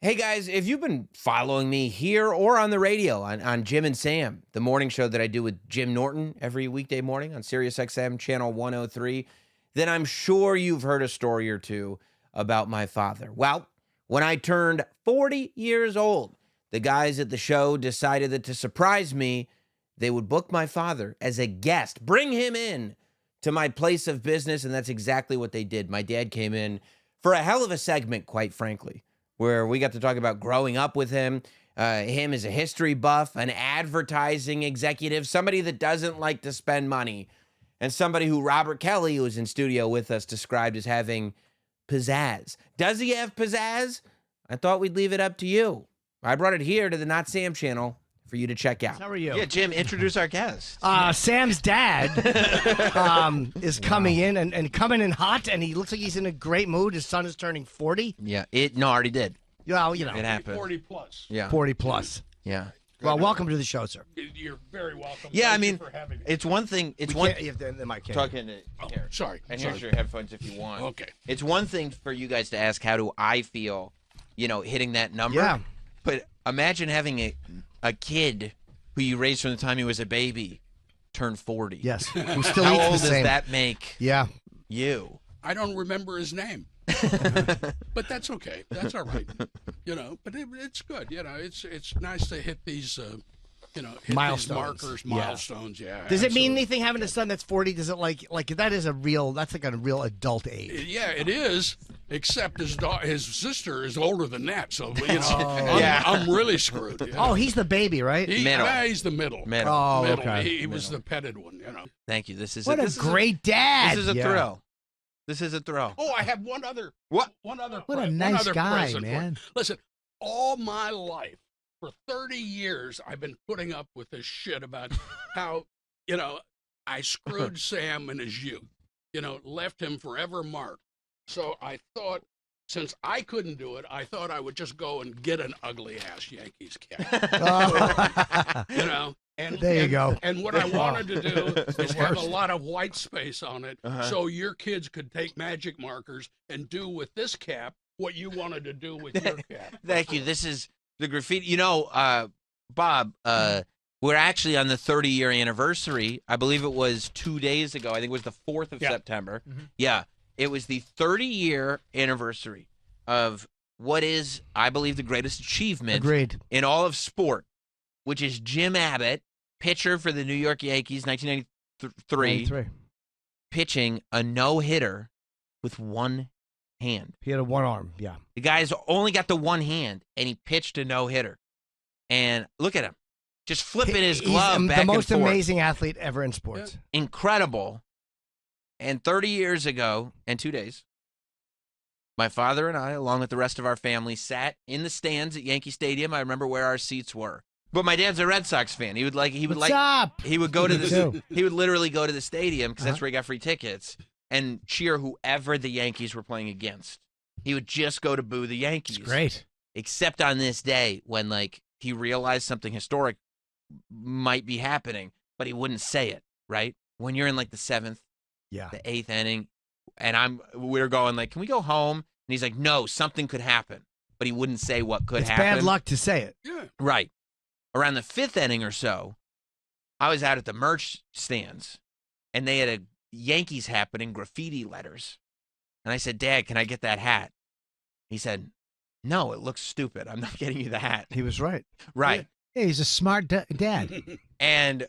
Hey guys, if you've been following me here or on the radio on Jim and Sam, the morning show that I do with Jim Norton every weekday morning on SiriusXM channel 103, then I'm sure you've heard a story or two about my father. Well, when I turned 40 years old, the guys at the show decided that to surprise me, they would book my father as a guest, bring him in to my place of business, and that's exactly what they did. My dad came in for a hell of a segment, quite frankly, where we got to talk about growing up with him as a history buff, an advertising executive, somebody that doesn't like to spend money, and somebody who Robert Kelly, who was in studio with us, described as having pizzazz. Does he have pizzazz? I thought we'd leave it up to you. I brought it here to the Not Sam channel for you to check out. How are you? Yeah, Jim, introduce our guest. Sam's dad is coming in and coming in hot, and he looks like he's in a great mood. His son is turning 40. Yeah, already did. Well, you know, It happened. 40 plus. Yeah. 40 plus. Yeah. Well, welcome to the show, sir. You're very welcome. Yeah, Thank I you mean, for having me. it's one thing. It's We one. can't- you have the mic can't. Talk into Oh, here. sorry. And sorry. here's your headphones if you want. Okay. It's one thing for you guys to ask, how do I feel, hitting that number? Yeah. But imagine having a kid who you raised from the time he was a baby turn 40. Yes. Who still How eats old the does same. that make Yeah. you? I don't remember his name. But that's okay. That's all right. But it's good. It's nice to hit these, hit Milestones. these markers, Yeah. milestones. Yeah. Does it mean absolutely. anything having a son that's 40? Does it like that is that's like a real adult age? Yeah, it is. Except his sister is older than that, so Yeah. I'm really screwed. Oh, he's the baby, right? Middle. He's the middle. Middle. Oh, Middle. okay. He was the petted one. Thank you. This is What a great dad. This is a Yeah. thrill. This is a thrill. Oh, I have one other. What? One other. What a one nice other guy, present for you. man. Listen, all my life, for 30 years, I've been putting up with this shit about how, I screwed Sam in his youth. Left him forever marked. So I thought, since I couldn't do it, I thought I would just go and get an ugly ass Yankees cap. And There you go. And what I wanted to do is have a lot of white space on it, so your kids could take magic markers and do with this cap what you wanted to do with your cap. Thank you. This is the graffiti. Bob, we're actually on the 30-year anniversary. I believe it was 2 days ago. I think it was the 4th of September. Mm-hmm. Yeah. It was the 30-year anniversary of what is, I believe, the greatest achievement Agreed. in all of sport, which is Jim Abbott, pitcher for the New York Yankees, 1993, 93. pitching a no-hitter with one hand. He had a one arm. Yeah. The guy's only got the one hand, and he pitched a no-hitter. And look at him, just flipping his glove He's back the and most forth. amazing athlete ever in sports. Incredible. And 30 years ago and 2 days, my father and I, along with the rest of our family, sat in the stands at Yankee Stadium. I remember where our seats were. But my dad's a Red Sox fan. He would What's up? He would go to Me the. too. He would literally go to the stadium because that's where he got free tickets and cheer whoever the Yankees were playing against. He would just go to boo the Yankees. It's great. Except on this day when he realized something historic might be happening, but he wouldn't say it. Right when you're in the 7th, the 8th inning, and we're going can we go home? And he's like, no, something could happen, but he wouldn't say what could It's happen. bad luck to say it. Yeah. Right. Around the 5th inning or so, I was out at the merch stands, and they had a Yankees happening graffiti letters. And I said, Dad, can I get that hat? He said, no, it looks stupid. I'm not getting you the hat. He was right. Right. Hey, he's a smart dad. And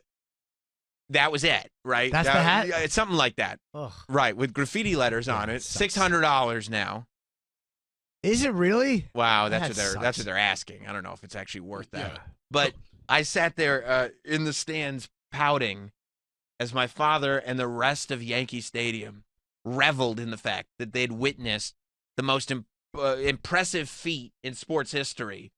that was it, right? That's the hat? Yeah, it's something like that. Ugh. Right, with graffiti letters on it. $600 now. Is it really? Wow, That that's sucks. what they're asking. I don't know if it's actually worth that. Yeah. But I sat there in the stands pouting as my father and the rest of Yankee Stadium reveled in the fact that they'd witnessed the most impressive feat in sports history.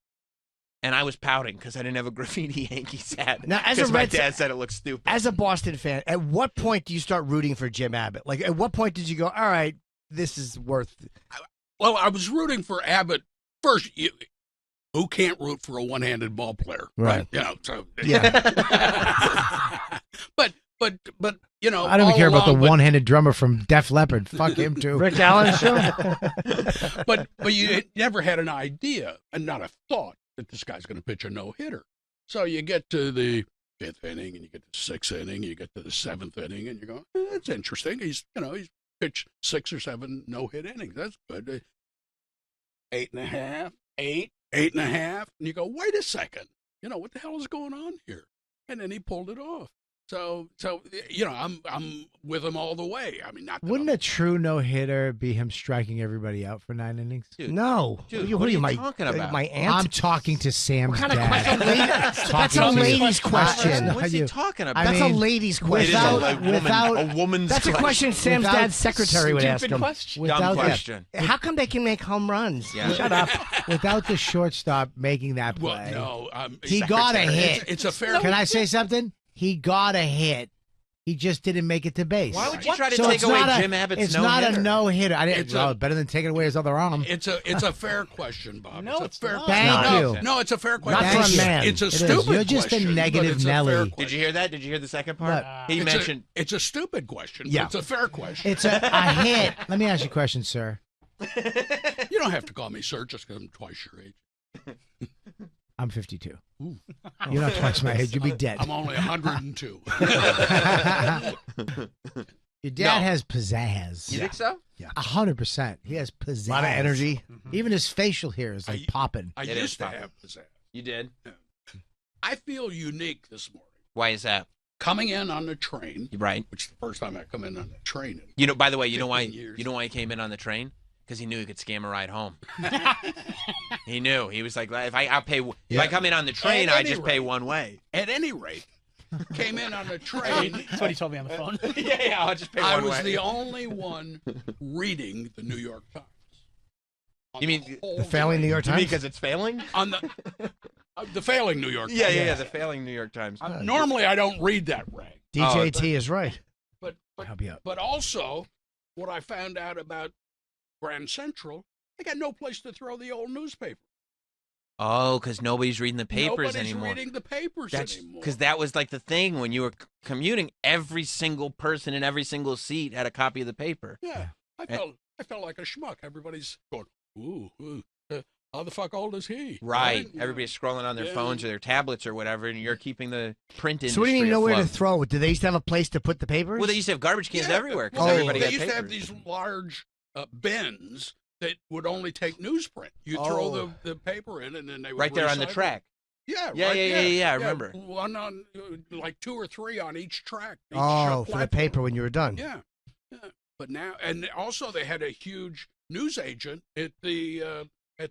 And I was pouting because I didn't have a graffiti Yankees hat. Now, as a because my Red dad said it looked stupid. As a Boston fan, at what point do you start rooting for Jim Abbott? At what point did you go, all right, this is worth Well, I was rooting for Abbott first. Who can't root for a one-handed ball player, Right. So Yeah. but but you know, I don't even all care about the along, but- one-handed drummer from Def Leppard. Fuck him too. Rick Allen show. but you never had an idea and not a thought that this guy's going to pitch a no-hitter. So you get to the 5th inning and you get to the 6th inning, you get to the 7th inning, and you go, that's interesting. He's pitched 6 or 7 no-hit innings. That's good. 8.5, 8.5, and you go, wait a second. You know, what the hell is going on here? And then he pulled it off. So you know, I'm with him all the way. I mean, not that Wouldn't I'm- a true no-hitter be him striking everybody out for 9 innings? Dude, No. Dude, Who what are you my, talking about? My aunt? I'm talking to Sam's What kind of dad. question? That's a Talking to- lady's question. Uh, What's he you- talking I about? That's mean, a lady's It is question. a woman's That's a question Sam's Without- dad's secretary would ask him. question. Dumb Without question. How come they can make home runs? Yeah. Shut up. Without the shortstop making that Well, play, no. he got a hit. It's a fair. Can I say something? He got a hit. He just didn't make it to base. Why would you try to So take it's away not a- Jim Abbott's It's no-hitter? not a no-hitter. I didn't. It's Well, a- better than taking away his other arm. It's a fair question, Bob. No, it's a fair not. Thank question. you. No, it's a fair question. Not for a It's- man. It's a It is. stupid You're just a question, but negative it's a fair Nelly. question. Did you hear that? Did you hear the second part? He It's mentioned. it's a stupid question. Yeah. But it's a fair question. It's a hit. Let me ask you a question, sir. You don't have to call me sir just because I'm twice your age. I'm 52. Ooh. You're not twice my age. You'll be dead. I'm only 102. Your dad No. has pizzazz. You think so? 100%. He has pizzazz. A lot of energy. Even his facial hair is like popping. I It is used to fine. have pizzazz. You did. I feel unique this morning. Why is that? Coming in on the train, Right. which is the first time I come in on the train. In You know. By the way, you know why? 15 years. You know why he came in on the train? Because he knew he could scam a ride home. He knew. He was like, if I come in on the train, At I any just pay rate. one way. At any rate, came in on the train. That's what he told me on the phone. yeah, I'll just pay I one was way. the only one reading the New York Times. On You mean whole The failing New York You mean Times? because it's failing? on the failing New York Yeah, Times. yeah, the failing New York Times. Normally, I don't read that rag, DJT is right. but Help you out. but also, what I found out about Grand Central, they got no place to throw the old newspaper. Oh, because nobody's reading the papers Nobody's anymore. reading the papers That's anymore. because that was like the thing when you were commuting. Every single person in every single seat had a copy of the paper. Yeah, I felt like a schmuck. Everybody's going, ooh, how the fuck old is he? Right. Yeah. Everybody's scrolling on their Yeah. phones or their tablets or whatever, and you're keeping the print industry So what do you mean nowhere to afloat. throw it? Do they used to have a place to put the papers? Well, they used to have garbage cans Yeah, everywhere because well, everybody they had used papers. to have these large bins that would only take newsprint. You throw the paper in, and then they would right there on the recycle it. track. Yeah, Yeah, right, yeah, I remember. One on, like 2 or 3 on each track. Each Oh, for the platform. paper when you were done. Yeah, yeah. But now, and also they had a huge news agent at the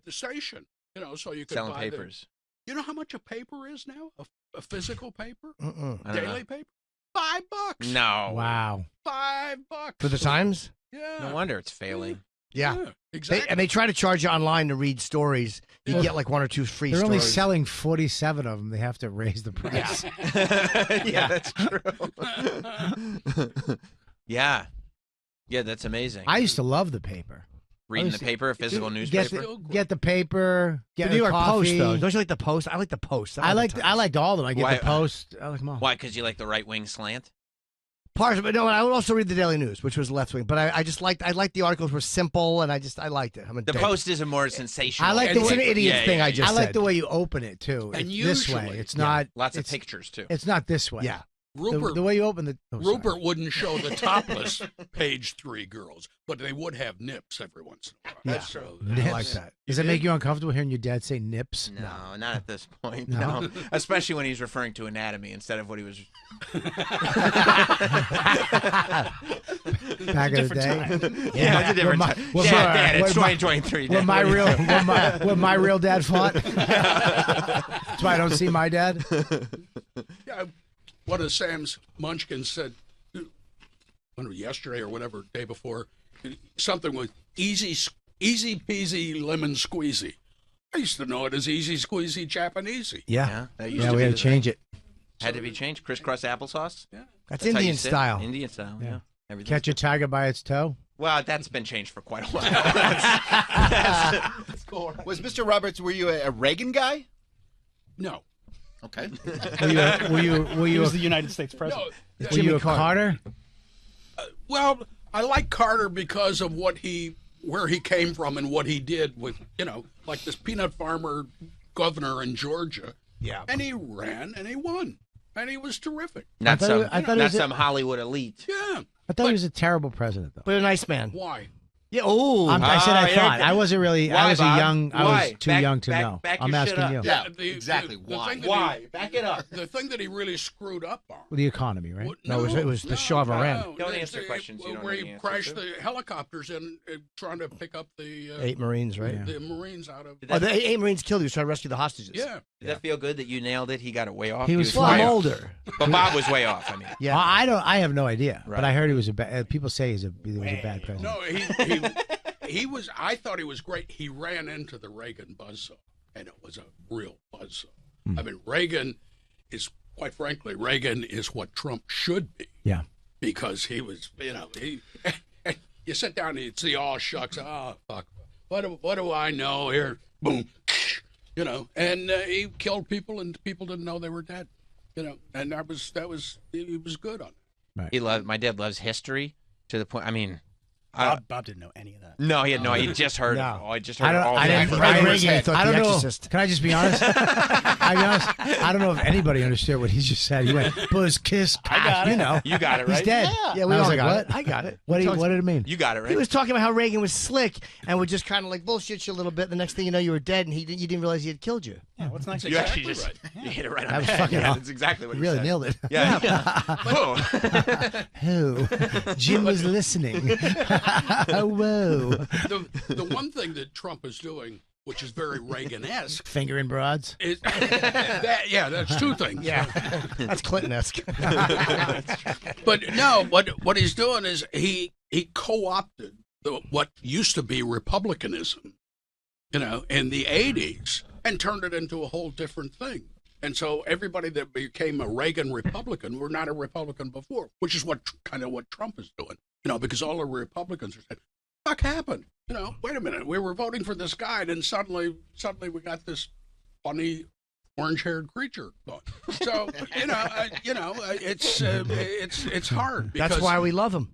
station. You know, so you could Selling buy papers. You know how much a paper is now? A physical paper, Mm-mm. I don't know. daily paper, $5. No. Wow. $5 For the Times? Yeah. No wonder it's failing. Yeah. Exactly. And they try to charge you online to read stories. You Well, get like 1 or 2 free They're stories. only selling 47 of them. They have to raise the price. Yeah, that's true. Yeah. Yeah, that's amazing. I used to love the paper. Reading the paper, a physical Get newspaper. get the paper. Get The New York coffee. Post, though. Don't you like the Post? I like the Post. I liked the I Times. liked all of them. I get Why- the Post. I like them all. Why? Because you like the right wing slant? Partially, but no, I would also read the Daily News, which was left wing. But I just liked the articles were simple, and I liked it. I'm a The dick. Post is a more sensational. I like It's the an way- idiot Yeah, thing yeah, I yeah. just I like said. the way you open it too. And It's this way. usually- It's Yeah, not. lots of it's- pictures too. It's not this way. Yeah. Rupert, The way you open the. Oh, sorry. Rupert wouldn't show the topless page 3 girls, but they would have nips every once in a while. Yeah. That's true. Nips. I like that. Does it make you uncomfortable hearing your dad say nips? No, not at this point. No. No. Especially when he's referring to anatomy instead of what he was. Back in the Different day. time. Yeah, it's a different time. when Dad, my- Dad, it's when my- 2023. When Dad. my real when my real dad fought. That's why I don't see my dad. Yeah, one of Sam's munchkins said, yesterday or whatever, day before, something with easy peasy lemon squeezy. I used to know it as easy squeezy Japanesey. Yeah. Yeah, that used Yeah, to we be had the to change it. thing. Had to be changed. Crisscross applesauce. That's how you Indian sit. style. Indian style. Yeah. Yeah. Everything's Catch a tiger by its toe. Well, that's been changed for quite a while. Was Mr. Roberts, were you a Reagan guy? No. Okay. Were you He a was the United States president. Were Jimmy you a Carter? Well, I like Carter because of where he came from and what he did with, like this peanut farmer governor in Georgia. Yeah. And he ran and he won. And he was terrific. Not thought some, it- I thought it not was a- some Hollywood elite. Yeah. I thought he was a terrible president, though. But a nice man. Why? Yeah. Oh. I said I yeah, thought. okay. I wasn't really. I Why, was Bob? I Why? was too Back- young to back- know. back I'm your shit asking up. you. Yeah, exactly. The Why? thing that Why? Back it up. The thing that he really screwed up on. The economy, right? No, it was the Shah of Iran. Don't answer questions you don't where know the he answer crashed to. the helicopters in trying to pick up the 8 Marines, right? the Marines out of. Oh, the 8 Marines killed. He was trying to rescue the hostages. Yeah. Did that feel good that you nailed it? He got it way off. He was Well, I'm Right. older. But Bob was way off. I mean, Yeah. I don't. I have no idea. Right. But I heard he was a bad. People say he was a bad president. No, he was. I thought he was great. He ran into the Reagan buzzsaw, and it was a real buzzsaw. I mean, Reagan is, quite frankly, Reagan is what Trump should be. Yeah. Because he was, you sit down and you see, oh shucks, oh fuck, what do I know here? Boom, and he killed people, and people didn't know they were dead, and he was good on it. my dad loves history to the point. I mean, Bob didn't know any of that. no, he had no. He just heard. No. I just heard I don't. all I day. didn't. for- Frank I, Reagan, he thought I The don't know. Exorcist. Can I just be honest? I'll be honest. I don't know if anybody understood what he just said. He went buzz kiss. got it. You know. You got it right. He's dead. Yeah, we I was all like, got what? it. I got it. What did it mean? You got it He right. was talking about how Reagan was slick and would just kind of like bullshit you a little bit. The next thing you know, you were dead, and you didn't realize he had killed you. Yeah, what's next? You actually Exactly just right. you hit it right on That was the head. fucking Yeah, awesome. that's exactly what You he really said. nailed it. Yeah. Oh. Who? Jim was listening. Oh, whoa. The one thing that Trump is doing, which is very Reagan-esque, Fingering broads. is that's two things. Yeah, that's Clinton-esque. But no, what he's doing is he co-opted what used to be republicanism, in the 80s, and turned it into a whole different thing. And so everybody that became a Reagan Republican were not a Republican before, which is what Trump is doing. Because all the Republicans are saying, "Fuck happened?" Wait a minute, we were voting for this guy, and suddenly we got this funny orange-haired creature going. So it's hard. Because, That's why we love him.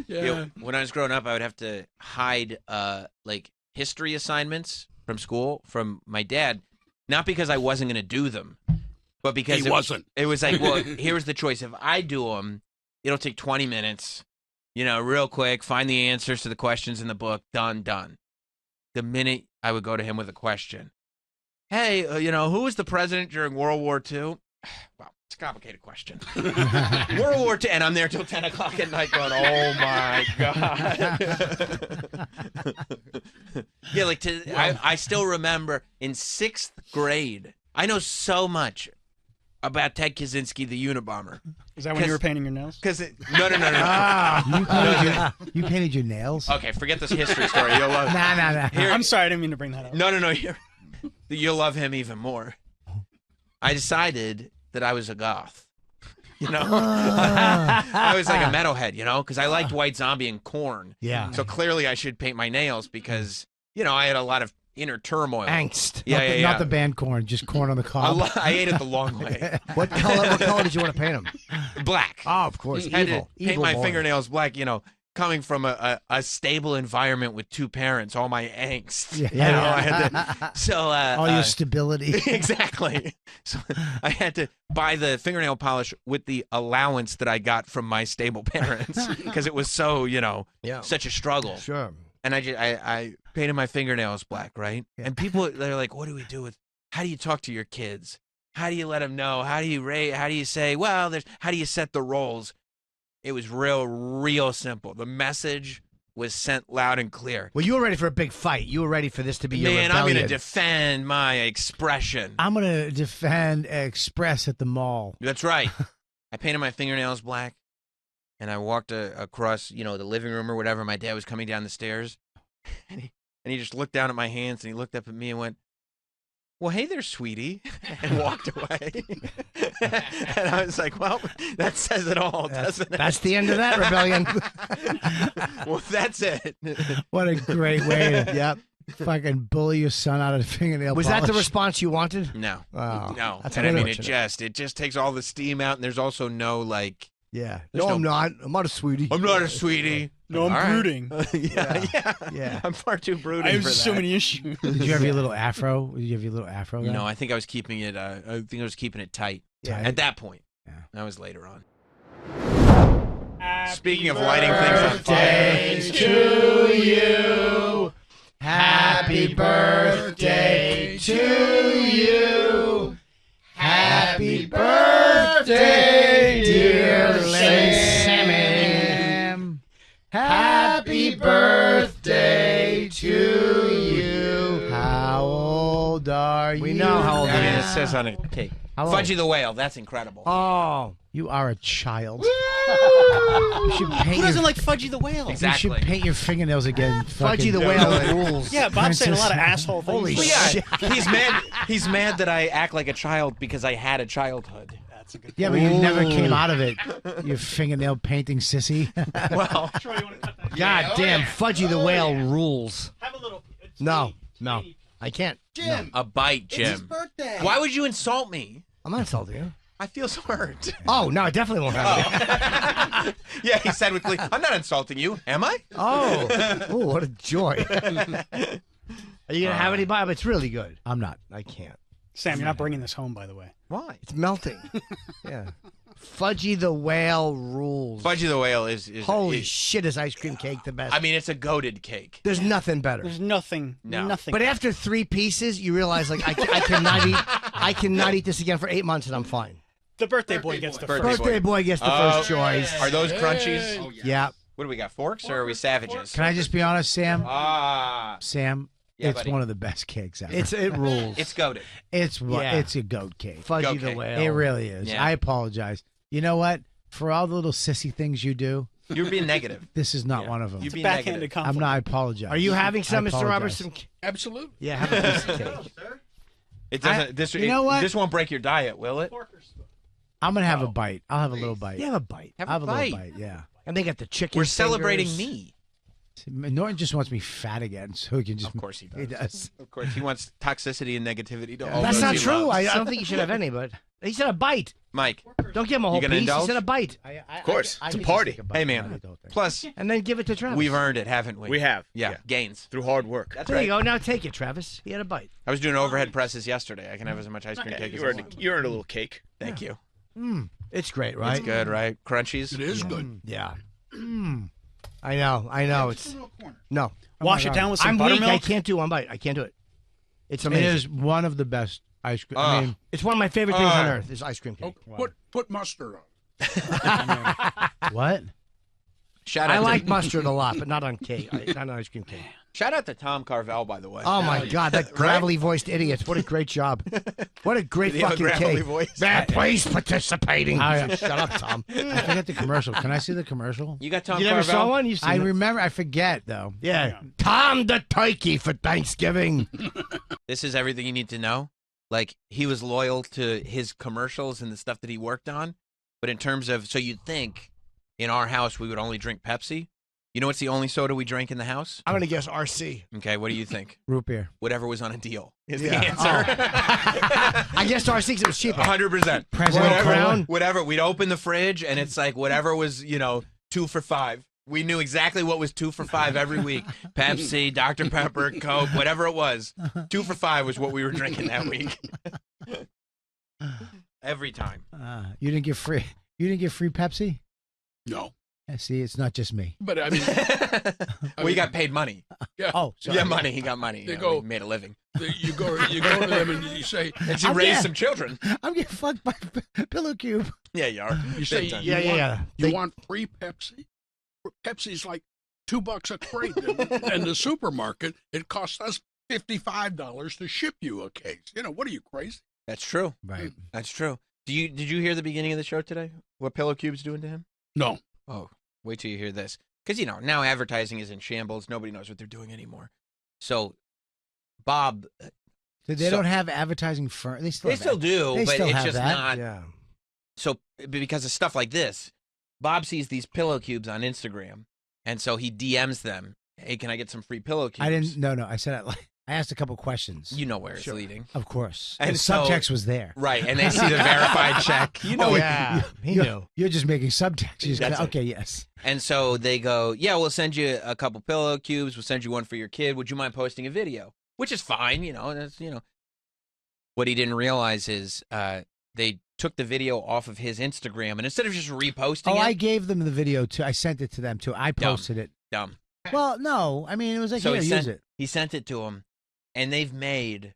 Yeah. When I was growing up, I would have to hide like history assignments from school from my dad, not because I wasn't going to do them, but because He wasn't. It was like, well, here's the choice: if I do them, it'll take 20 minutes, real quick, find the answers to the questions in the book, done. The minute I would go to him with a question, hey, who was the president during World War II? Well, it's a complicated question. World War II, and I'm there till 10 o'clock at night going, oh my God. Yeah, I still remember in 6th grade, I know so much about Ted Kaczynski, the Unabomber. Is that when you were painting your nails? Because no. You painted your nails? Okay, forget this history story. You'll love. Nah. I'm sorry, I didn't mean to bring that up. No. You'll love him even more. I decided that I was a goth. I was like a metalhead, because I liked White Zombie and Korn. Yeah. So clearly I should paint my nails because, I had a lot of inner turmoil. Angst. Not the band corn, just corn on the cob. I ate it the long way. What color did you want to paint him? Black. Oh, of course. I had to Evil. paint Evil my boy. fingernails black, coming from a stable environment with 2 parents, all my angst. Yeah. I had to, so All your stability. exactly. So I had to buy the fingernail polish with the allowance that I got from my stable parents because it was so, such a struggle. Sure. And I painted my fingernails black, right? Yeah. And people, they're like, what do we do with, how do you talk to your kids? How do you let them know? How do you say, well, how do you set the roles? It was real simple. The message was sent loud and clear. Well, you were ready for a big fight. You were ready for this to be your Man, I'm rebellion. going to defend my expression. I'm going to defend Express at the mall. That's right. I painted my fingernails black, and I walked across, the living room or whatever. My dad was coming down the stairs, and he just looked down at my hands, and he looked up at me and went, well, hey there, sweetie, and walked away. And I was like, well, that says it all, doesn't it? That's the end of that rebellion. Well, that's it. What a great way to. Yep. Fucking bully your son out of fingernail Was polish. that the response you wanted? No. Oh, No. that's And I mean, unfortunate. it just takes all the steam out, and there's also no, like, Yeah. There's No, no- I'm not. I'm not a sweetie. I'm not a sweetie. No, I'm All right. brooding. Yeah. Yeah. I'm far too brooding I have for so that. many issues. Did you have your little afro? Did you have your little afro? No, I think I was keeping it. Tight. Yeah. At that point. Yeah. That was later on. Speaking of lighting things on fire. to you. Happy birthday to you. Happy birthday, dear Sam. Happy birthday to you. How old are you? We know how old I mean, he it is. says on a cake. How old? Fudgy the Whale. That's incredible. Oh, You are a child. You should paint Who doesn't your, like Fudgy the Whale? You Exactly. should paint your fingernails again. Fudgy the Whale rules. Yeah, Bob's saying a lot of Princess- asshole things. Holy Well, shit. yeah, he's mad. He's mad that I act like a child because I had a childhood. That's a good Yeah, but you never came out of it. You fingernail painting sissy. Well, Troy, you want to cut that? God damn, Fudgy the Whale rules. Have a little. It's No, teeny, no, teeny. I can't. Jim, a bite, Jim. it's his birthday. Why would you insult me? I'm not insulting you. I feel so hurt. Oh, no, I definitely won't have it. Yeah, he said with glee, I'm not insulting you, am I? Oh, ooh, what a joy. Are you going to have any, Bob? It's really good. I'm not. I can't. Sam, you're not bringing this home, by the way. Why? It's melting. Yeah. Fudgy the Whale rules. Fudgy the Whale is Holy is- shit, is ice cream cake the best? I mean, it's a goated cake. There's nothing better. There's nothing. No. Nothing. But after 3 pieces, you realize, like, I cannot eat this again for 8 months, and I'm fine. the birthday boy gets the Birthday first. Birthday boy gets the first choice. Are those crunchies? Oh, yeah. Yeah. What do we got? Forks or are we savages? Can I just be honest, Sam? Yeah, Sam, it's buddy. one of the best cakes ever. It rules. It's goated. Yeah. It's a goat cake. Fudgy Okay. the Whale. It really is. Yeah. I apologize. You know what? For all the little sissy things you do, You're being negative. this is not Yeah. one of them. You're It's a being backhanded negative. compliment. I'm not. I apologize. Are you having some, I Mr. apologize. Robertson? Absolutely. Yeah, have a piece of cake. It doesn't. This you know what? This won't break your diet, will it? I'm gonna have a bite. I'll have a little bite. You have a bite. Have I'll have a a little bite. bite. Yeah. And they got the chicken We're celebrating fingers. me. Norton just wants me fat again, so he can just. Of course he does. He does. Of course, he wants toxicity and negativity to all That's those not he true. loves. I don't think you should have any, but he said a bite. Mike, Don't give him a whole gonna piece. indulge? He said a bite. Of course, it's a party. hey man. Plus, And then give it to Travis. we've earned it, haven't we? We have. Yeah, gains. Through hard work. That's There right. you go. Now take it, Travis. He had a bite. I was doing overhead presses yesterday. I can have as much ice cream cake as I want. You earned a little cake. Thank you. It's great, right? It's good, right? Crunchies. It is good. Yeah. I know. It's no. Wash it down with some I'm weak. I buttermilk. can't do one bite. I can't do it. It's It amazing. is one of the best ice cream. I mean, It's one of my favorite things on earth. Is ice cream cake. Oh, put mustard on. what? Shout out I to, like mustard a lot, but not on cake. Not on ice cream cake. shout out to Tom Carvel, by the way. Oh my God, that gravelly voiced idiot! What a great job! What a great Did he have a fucking gravelly cake! voice? Bad place participating. I- Shut up, Tom. I forget the commercial. Can I see the commercial? You got Tom You never Carvel? saw one? You I seen it? remember. I forget though. Yeah. Tom the turkey for Thanksgiving. This is everything you need to know. Like, he was loyal to his commercials and the stuff that he worked on. But in terms of, so you'd think in our house we would only drink Pepsi. You know what's the only soda we drank in the house? I'm gonna guess RC. Okay, what do you think? Root beer. Whatever was on a deal is the Yeah. answer. I guessed RC because it was cheaper. 100%. President Whatever, Crown? whatever. We'd open the fridge and it's like whatever was, 2 for $5. We knew exactly what was 2 for $5 every week. Pepsi, Dr. Pepper, Coke, whatever it was. 2 for $5 was what we were drinking that week. Every time. You didn't get free. You didn't get free Pepsi. No, See, it's not just me. but I mean, Well, he got paid money. yeah. Oh, sorry. Yeah, money. He got money. They He go- made a living. You go to them and you say, And she I'm raised getting- some children. I'm getting fucked by Pillow Cube. Yeah, you are. you say, Big time. you Yeah, want, yeah. You They- want free Pepsi? Pepsi's like $2 a crate, and the supermarket it costs us $55 to ship you a case. What are you, crazy? That's true. Right. That's true. Did you hear the beginning of the show today? What Pillow Cube's doing to him? No. Oh, wait till you hear this. Because, now advertising is in shambles. Nobody knows what they're doing anymore. So, Bob, They don't have advertising firm. They still. they have still do, They but still it's have just that. not. Yeah. So, because of stuff like this, Bob sees these pillow cubes on Instagram, and so he DMs them hey, can I get some free pillow cubes? I didn't. No. I said I asked a couple questions. You know where it's leading. Of course. And the so- subtext was there. Right, and they see the verified check. You know Oh, it. yeah. He knew. You're just making subtext. You just That's go, it. okay, yes. And so they go, yeah, we'll send you a couple pillow cubes. We'll send you one for your kid. Would you mind posting a video? Which is fine, That's, What he didn't realize is they took the video off of his Instagram, and instead of just reposting Oh, it, I gave them the video too. I sent it to them too. I posted it. dumb. Well, no. I mean, it was like, So here, use it. he sent it to him, and they've made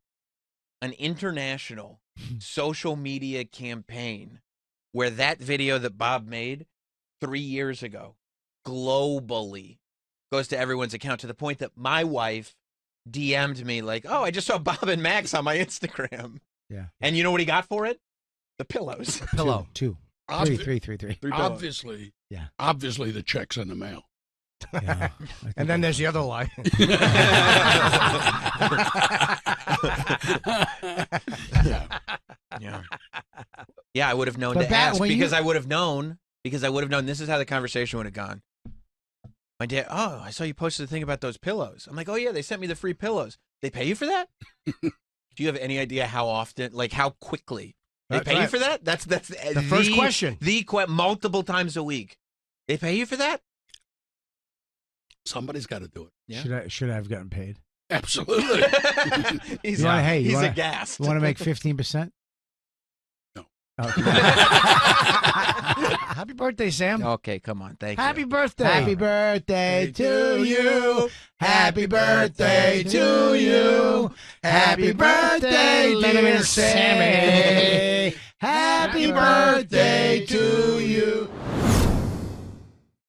an international social media campaign where that video that Bob made 3 years ago globally goes to everyone's account, to the point that my wife DM'd me like, oh, I just saw Bob and Max on my Instagram. Yeah. And you know what he got for it? The pillows. Pillow. Two. Obvi- Three. Three pillows. Obviously, Yeah. Obviously, the check's in the mail. Yeah. And then there's the other lie. Yeah. Yeah, I would have known But to back ask when because I would have known this is how the conversation would have gone. My dad, oh, I saw you posted a thing about those pillows. I'm like, oh yeah, they sent me the free pillows. They pay you for that? Do you have any idea how often, like how quickly they That's pay you right. for that? That's the first question. Multiple times a week. They pay you for that? Somebody's got to do it. Yeah. Should I have gotten paid? Absolutely. He's You wanna- hey, you he's wanna- aghast. You want to make 15%? No. Okay. Happy birthday, Sam. Okay, come on. Thank Happy you. birthday. Happy birthday to you. Happy birthday to you. Happy birthday, dear Sammy. Happy birthday to you.